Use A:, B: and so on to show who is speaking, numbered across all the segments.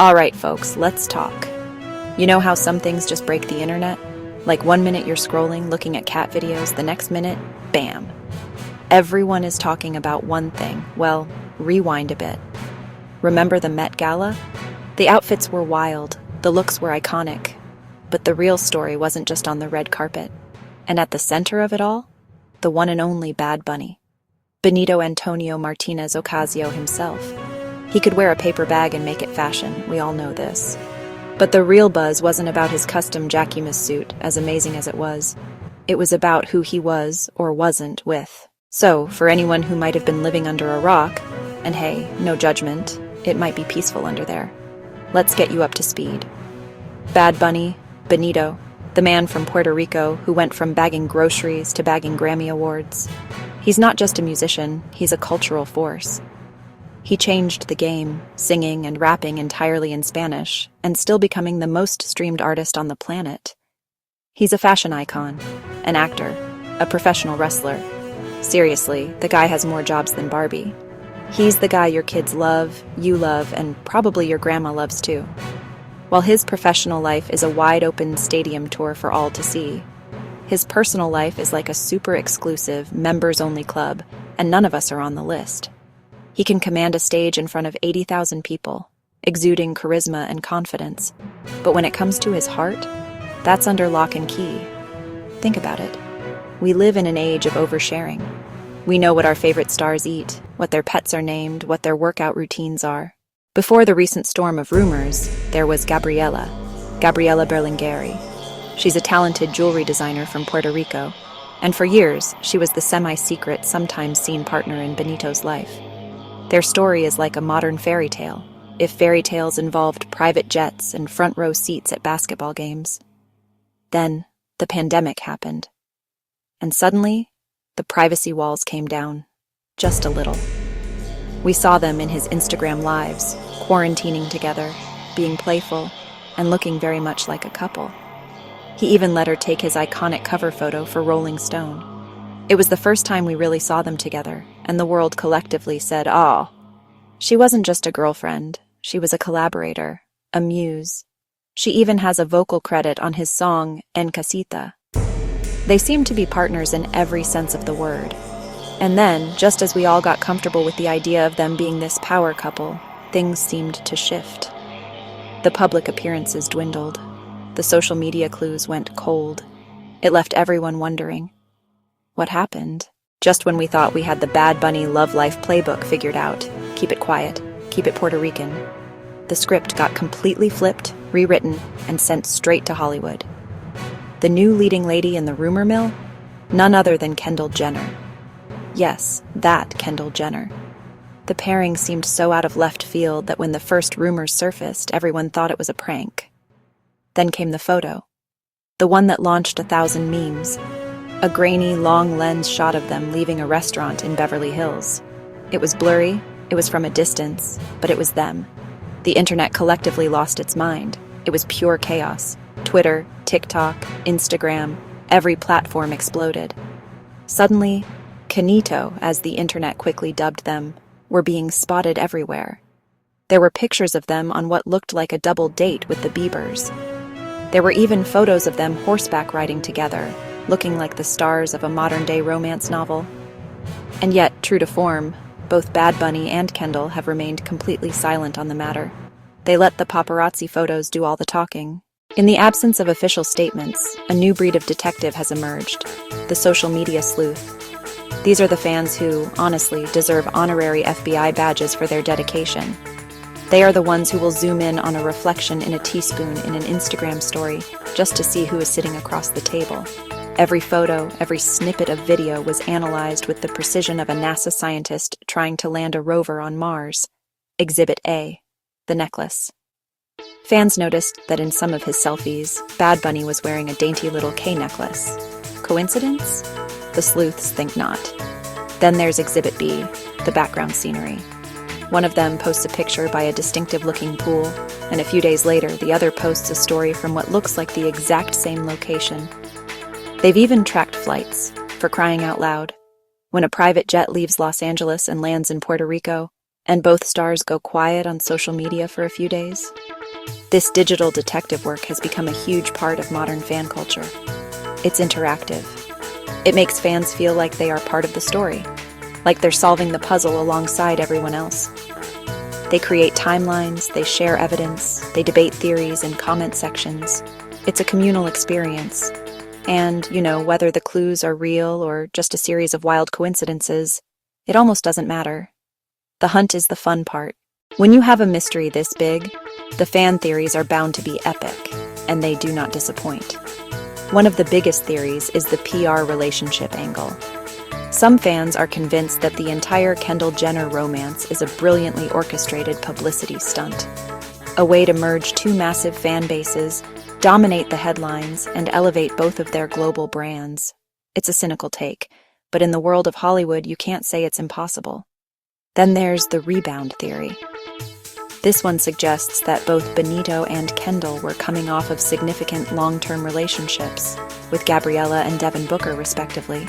A: All right, folks, let's talk. You know how some things just break the internet? Like 1 minute you're scrolling, looking at cat videos, the next minute, bam. Everyone is talking about one thing. Well, rewind a bit. Remember the Met Gala? The outfits were wild, the looks were iconic, but the real story wasn't just on the red carpet. And at the center of it all, the one and only Bad Bunny. Benito Antonio Martinez Ocasio himself. He could wear a paper bag and make it fashion, we all know this. But the real buzz wasn't about his custom Jacquemus suit, as amazing as it was. It was about who he was, or wasn't, with. So, for anyone who might have been living under a rock, and hey, no judgment, it might be peaceful under there. Let's get you up to speed. Bad Bunny, Benito, the man from Puerto Rico who went from bagging groceries to bagging Grammy Awards. He's not just a musician, he's a cultural force. He changed the game, singing and rapping entirely in Spanish, and still becoming the most streamed artist on the planet. He's a fashion icon, an actor, a professional wrestler. Seriously, the guy has more jobs than Barbie. He's the guy your kids love, you love, and probably your grandma loves too. While his professional life is a wide-open stadium tour for all to see, his personal life is like a super exclusive, members-only club, and none of us are on the list. He can command a stage in front of 80,000 people, exuding charisma and confidence. But when it comes to his heart, that's under lock and key. Think about it. We live in an age of oversharing. We know what our favorite stars eat, what their pets are named, what their workout routines are. Before the recent storm of rumors, there was Gabriela Berlingeri. She's a talented jewelry designer from Puerto Rico, and for years, she was the semi-secret, sometimes seen partner in Benito's life. Their story is like a modern fairy tale, if fairy tales involved private jets and front-row seats at basketball games. Then, the pandemic happened. And suddenly, the privacy walls came down, just a little. We saw them in his Instagram lives, quarantining together, being playful, and looking very much like a couple. He even let her take his iconic cover photo for Rolling Stone. It was the first time we really saw them together, and the world collectively said, "Oh." She wasn't just a girlfriend, she was a collaborator, a muse. She even has a vocal credit on his song, En Casita. They seemed to be partners in every sense of the word. And then, just as we all got comfortable with the idea of them being this power couple, things seemed to shift. The public appearances dwindled. The social media clues went cold. It left everyone wondering, what happened? Just when we thought we had the Bad Bunny love life playbook figured out, keep it quiet, keep it Puerto Rican, the script got completely flipped, rewritten, and sent straight to Hollywood. The new leading lady in the rumor mill? None other than Kendall Jenner. Yes, that Kendall Jenner. The pairing seemed so out of left field that when the first rumors surfaced, everyone thought it was a prank. Then came the photo. The one that launched 1,000 memes. A grainy, long lens shot of them leaving a restaurant in Beverly Hills. It was blurry, it was from a distance, but it was them. The internet collectively lost its mind. It was pure chaos. Twitter, TikTok, Instagram, every platform exploded. Suddenly, Canito, as the internet quickly dubbed them, were being spotted everywhere. There were pictures of them on what looked like a double date with the Biebers. There were even photos of them horseback riding together, looking like the stars of a modern-day romance novel. And yet, true to form, both Bad Bunny and Kendall have remained completely silent on the matter. They let the paparazzi photos do all the talking. In the absence of official statements, a new breed of detective has emerged, the social media sleuth. These are the fans who, honestly, deserve honorary FBI badges for their dedication. They are the ones who will zoom in on a reflection in a teaspoon in an Instagram story just to see who is sitting across the table. Every photo, every snippet of video was analyzed with the precision of a NASA scientist trying to land a rover on Mars. Exhibit A, the necklace. Fans noticed that in some of his selfies, Bad Bunny was wearing a dainty little K necklace. Coincidence? The sleuths think not. Then there's Exhibit B, the background scenery. One of them posts a picture by a distinctive-looking pool, and a few days later, the other posts a story from what looks like the exact same location. They've even tracked flights, for crying out loud. When a private jet leaves Los Angeles and lands in Puerto Rico, and both stars go quiet on social media for a few days? This digital detective work has become a huge part of modern fan culture. It's interactive. It makes fans feel like they are part of the story, like they're solving the puzzle alongside everyone else. They create timelines, they share evidence, they debate theories in comment sections. It's a communal experience. And, whether the clues are real or just a series of wild coincidences, it almost doesn't matter. The hunt is the fun part. When you have a mystery this big, the fan theories are bound to be epic, and they do not disappoint. One of the biggest theories is the PR relationship angle. Some fans are convinced that the entire Kendall-Jenner romance is a brilliantly orchestrated publicity stunt, a way to merge two massive fan bases, dominate the headlines, and elevate both of their global brands. It's a cynical take, but in the world of Hollywood, you can't say it's impossible. Then there's the rebound theory. This one suggests that both Benito and Kendall were coming off of significant long-term relationships, with Gabriela and Devin Booker, respectively.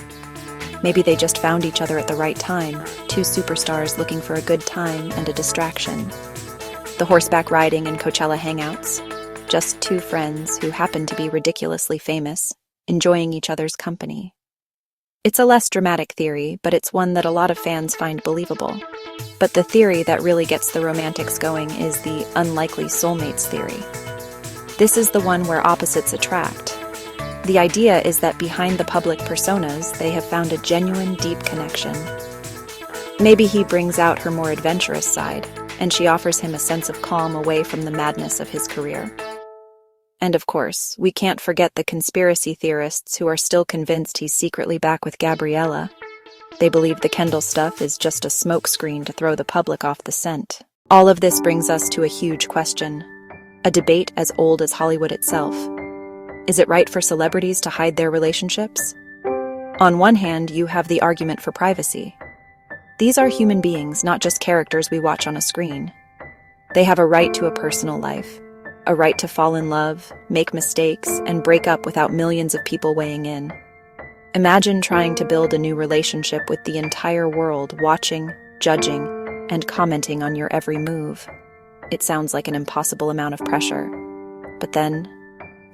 A: Maybe they just found each other at the right time, two superstars looking for a good time and a distraction. The horseback riding and Coachella hangouts, just two friends who happen to be ridiculously famous, enjoying each other's company. It's a less dramatic theory, but it's one that a lot of fans find believable. But the theory that really gets the romantics going is the unlikely soulmates theory. This is the one where opposites attract. The idea is that behind the public personas, they have found a genuine, deep connection. Maybe he brings out her more adventurous side, and she offers him a sense of calm away from the madness of his career. And of course, we can't forget the conspiracy theorists who are still convinced he's secretly back with Gabriela. They believe the Kendall stuff is just a smokescreen to throw the public off the scent. All of this brings us to a huge question, a debate as old as Hollywood itself. Is it right for celebrities to hide their relationships? On one hand, you have the argument for privacy. These are human beings, not just characters we watch on a screen. They have a right to a personal life, a right to fall in love, make mistakes, and break up without millions of people weighing in. Imagine trying to build a new relationship with the entire world watching, judging, and commenting on your every move. It sounds like an impossible amount of pressure. But then,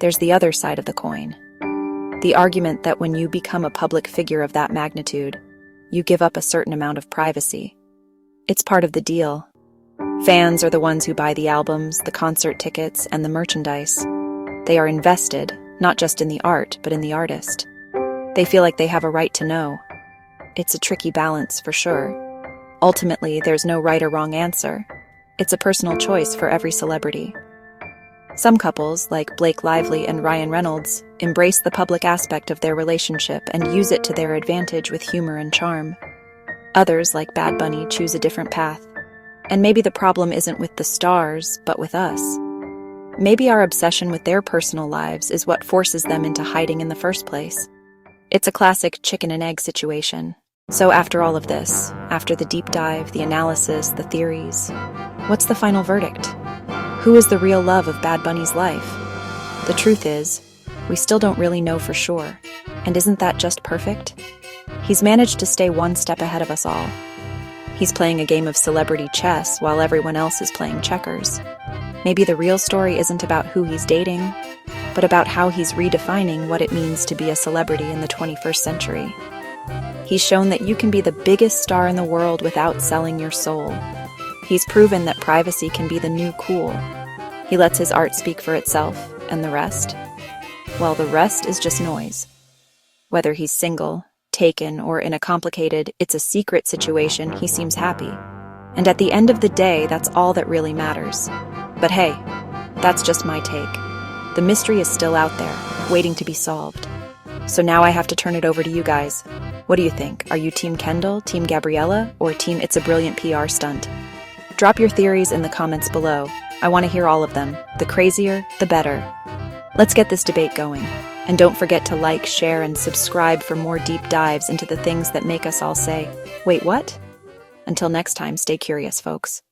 A: there's the other side of the coin. The argument that when you become a public figure of that magnitude, you give up a certain amount of privacy. It's part of the deal. Fans are the ones who buy the albums, the concert tickets, and the merchandise. They are invested, not just in the art, but in the artist. They feel like they have a right to know. It's a tricky balance, for sure. Ultimately, there's no right or wrong answer. It's a personal choice for every celebrity. Some couples, like Blake Lively and Ryan Reynolds, embrace the public aspect of their relationship and use it to their advantage with humor and charm. Others, like Bad Bunny, choose a different path. And maybe the problem isn't with the stars, but with us. Maybe our obsession with their personal lives is what forces them into hiding in the first place. It's a classic chicken and egg situation. So after all of this, after the deep dive, the analysis, the theories, what's the final verdict? Who is the real love of Bad Bunny's life? The truth is, we still don't really know for sure. And isn't that just perfect? He's managed to stay one step ahead of us all. He's playing a game of celebrity chess while everyone else is playing checkers. Maybe the real story isn't about who he's dating, but about how he's redefining what it means to be a celebrity in the 21st century. He's shown that you can be the biggest star in the world without selling your soul. He's proven that privacy can be the new cool. He lets his art speak for itself, and the rest? Well, the rest is just noise. Whether he's single, taken, or in a complicated, it's a secret situation, he seems happy. And at the end of the day, that's all that really matters. But hey, that's just my take. The mystery is still out there, waiting to be solved. So now I have to turn it over to you guys. What do you think? Are you Team Kendall, Team Gabriela, or Team It's a Brilliant PR Stunt? Drop your theories in the comments below. I want to hear all of them. The crazier, the better. Let's get this debate going. And don't forget to like, share, and subscribe for more deep dives into the things that make us all say, "Wait, what?" Until next time, stay curious, folks.